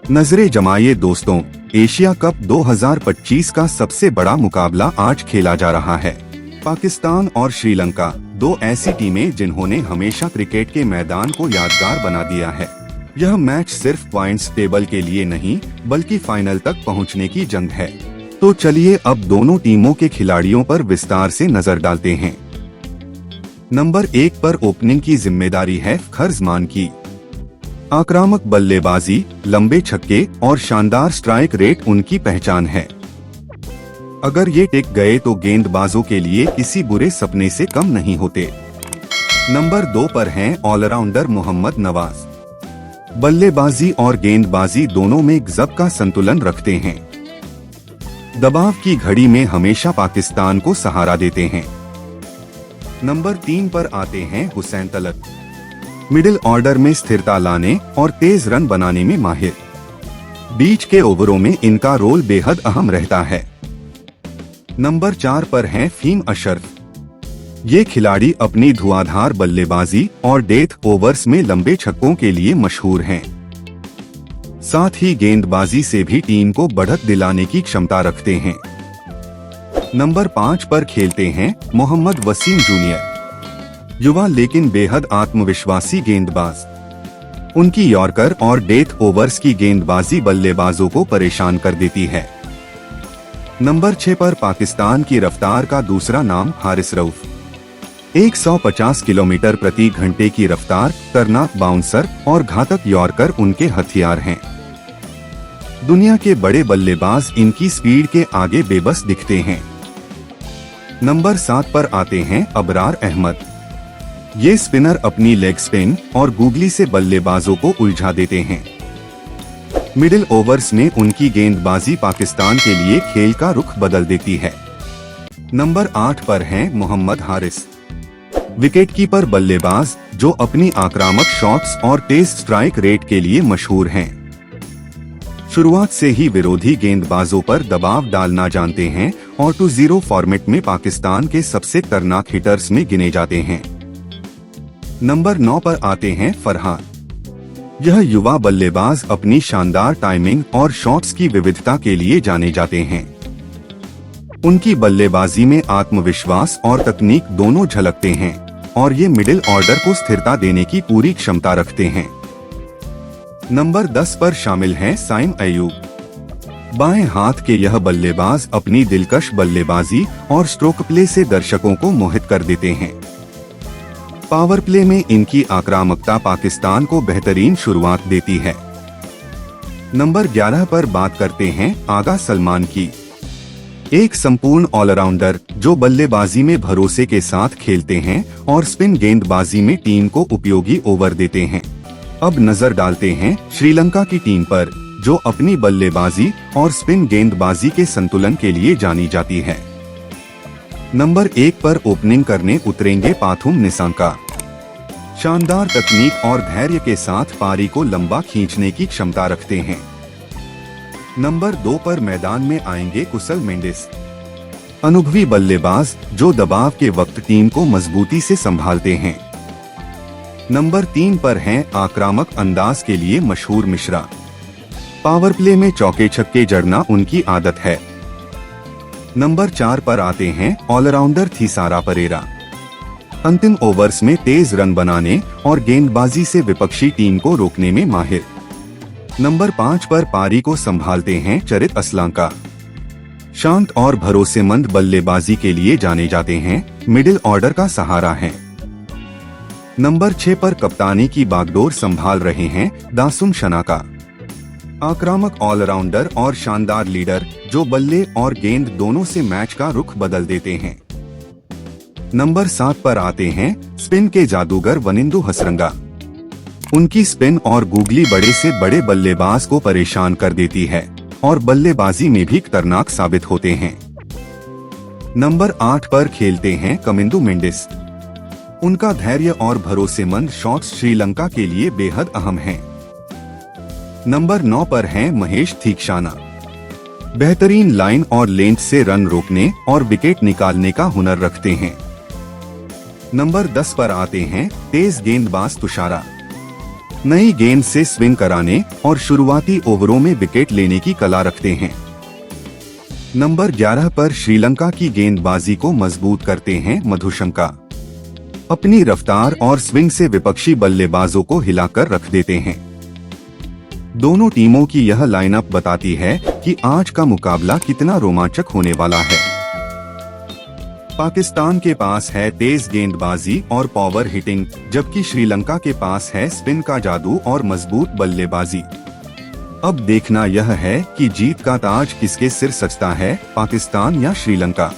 नजरे जमाइए दोस्तों, Asia cup 2025 का सबसे बड़ा मुकाबला आज खेला जा रहा है। पाकिस्तान और श्रीलंका, दो ऐसी टीमें जिन्होंने हमेशा क्रिकेट के मैदान को यादगार बना दिया है। यह मैच सिर्फ पॉइंट्स टेबल के लिए नहीं बल्कि फाइनल तक पहुंचने की जंग है। तो चलिए अब दोनों टीमों के खिलाड़ियों पर विस्तार से नजर डालते हैं। नंबर 1 पर ओपनिंग की जिम्मेदारी है फखर जमान की। आक्रामक बल्लेबाजी, लंबे छक्के और शानदार स्ट्राइक रेट उनकी पहचान है। अगर ये टिक गए तो गेंदबाजों के लिए किसी बुरे सपने से कम नहीं होते। नंबर 2 पर हैं ऑलराउंडर मोहम्मद नवाज। बल्लेबाजी और गेंदबाजी दोनों में गजब का संतुलन रखते हैं। दबाव की घड़ी में हमेशा पाकिस्तान को सहारा देते हैं। नंबर 3 पर आते हैं हुसैन तलत। मिडिल ऑर्डर में स्थिरता लाने और तेज रन बनाने में माहिर। बीच के ओवरों में इनका रोल बेहद अहम रहता है। नंबर 4 पर हैं फहीम अशरफ। ये खिलाड़ी अपनी धुआंधार बल्लेबाजी और डेथ ओवर्स में लंबे छक्कों के लिए मशहूर हैं। साथ ही गेंदबाजी से भी टीम को बढ़त दिलाने की क्षमता रखते हैं। नंबर 5 पर खेलते हैं मोहम्मद वसीम जूनियर। युवा लेकिन बेहद आत्मविश्वासी गेंदबाज। उनकी यॉर्कर और डेथ ओवर्स की गेंदबाजी बल्लेबाजों को परेशान कर देती है। नंबर 6 पर पाकिस्तान की रफ्तार का दूसरा नाम हारिस रऊफ। 150 किलोमीटर प्रति घंटे की रफ्तार, खतरनाक बाउंसर और घातक यॉर्कर उनके हथियार हैं। दुनिया के बड़े बल्लेबाज इनकी स्पीड के आगे बेबस दिखते हैं। नंबर 7 पर आते हैं अबरार अहमद। ये स्पिनर अपनी लेग स्पिन और गूगली से बल्लेबाजों को उलझा देते हैं। मिडिल ओवर्स में उनकी गेंदबाजी पाकिस्तान के लिए खेल का रुख बदल देती है। नंबर 8 पर हैं मोहम्मद हारिस। विकेटकीपर बल्लेबाज जो अपनी आक्रामक शॉट्स और तेज स्ट्राइक रेट के लिए मशहूर हैं। शुरुआत से ही विरोधी गेंदबाजों पर दबाव डालना जानते हैं और 2-0 फॉर्मेट में पाकिस्तान के सबसे खतरनाक हिटर्स में गिने जाते हैं। नंबर 9 पर आते हैं फरहान। यह युवा बल्लेबाज अपनी शानदार टाइमिंग और शॉट्स की विविधता के लिए जाने जाते हैं। उनकी बल्लेबाजी में आत्मविश्वास और तकनीक दोनों झलकते हैं और ये मिडिल ऑर्डर को स्थिरता देने की पूरी क्षमता रखते हैं। नंबर 10 पर शामिल हैं साइम अयूब। बाएं हाथ के यह बल्लेबाज अपनी दिलकश बल्लेबाजी और स्ट्रोक प्ले से दर्शकों को मोहित कर देते हैं। पावर प्ले में इनकी आक्रामकता पाकिस्तान को बेहतरीन शुरुआत देती है। नंबर 11 पर बात करते हैं आगा सलमान की। एक संपूर्ण ऑलराउंडर जो बल्लेबाजी में भरोसे के साथ खेलते हैं और स्पिन गेंदबाजी में टीम को उपयोगी ओवर देते हैं। अब नजर डालते हैं श्रीलंका की टीम पर, जो अपनी बल्लेबाजी और स्पिन गेंदबाजी के संतुलन के लिए जानी जाती है। नंबर 1 पर ओपनिंग करने उतरेंगे पाथुम निसांका। शानदार तकनीक और धैर्य के साथ पारी को लंबा खींचने की क्षमता रखते हैं। नंबर 2 पर मैदान में आएंगे कुशल मेंडिस। अनुभवी बल्लेबाज जो दबाव के वक्त टीम को मजबूती से संभालते हैं। नंबर 3 पर हैं आक्रामक अंदाज के लिए मशहूर मिश्रा। पावर प्ले में चौके छक्के जड़ना उनकी आदत है। नंबर 4 पर आते हैं ऑलराउंडर थिसारा परेरा। अंतिम ओवर्स में तेज रन बनाने और गेंदबाजी से विपक्षी टीम को रोकने में माहिर। नंबर 5 पर पारी को संभालते हैं चरित असलांका। शांत और भरोसेमंद बल्लेबाजी के लिए जाने जाते हैं, मिडिल ऑर्डर का सहारा हैं। नंबर 6 पर कप्तानी की बागडोर संभाल रहे हैं दासुम शनाका। आक्रामक ऑलराउंडर और शानदार लीडर जो बल्ले और गेंद दोनों से मैच का रुख बदल देते हैं। नंबर 7 पर आते हैं स्पिन के जादूगर वनिंदु हसरंगा। उनकी स्पिन और गूगली बड़े से बड़े बल्लेबाज को परेशान कर देती है और बल्लेबाजी में भी खतरनाक साबित होते हैं। नंबर 8 पर खेलते हैं कमिंदु मेंडिस। उनका धैर्य और भरोसेमंद शॉट्स श्रीलंका के लिए बेहद अहम हैं। नंबर 9 पर हैं महेश थीक्षाना। बेहतरीन लाइन और लेंथ से रन रोकने और विकेट निकालने का हुनर रखते हैं। नंबर 10 पर आते हैं तेज गेंदबाज तुषारा। नई गेंद से स्विंग कराने और शुरुआती ओवरों में विकेट लेने की कला रखते हैं। नंबर 11 पर श्रीलंका की गेंदबाजी को मजबूत करते हैं मधुशंका। अपनी रफ्तार और स्विंग से विपक्षी बल्लेबाजों को हिलाकर रख देते हैं। दोनों टीमों की यह लाइनअप बताती है कि आज का मुकाबला कितना रोमांचक होने वाला है। पाकिस्तान के पास है तेज गेंदबाजी और पावर हिटिंग, जबकि श्रीलंका के पास है स्पिन का जादू और मजबूत बल्लेबाजी। अब देखना यह है कि जीत का ताज किसके सिर सजता है, पाकिस्तान या श्रीलंका।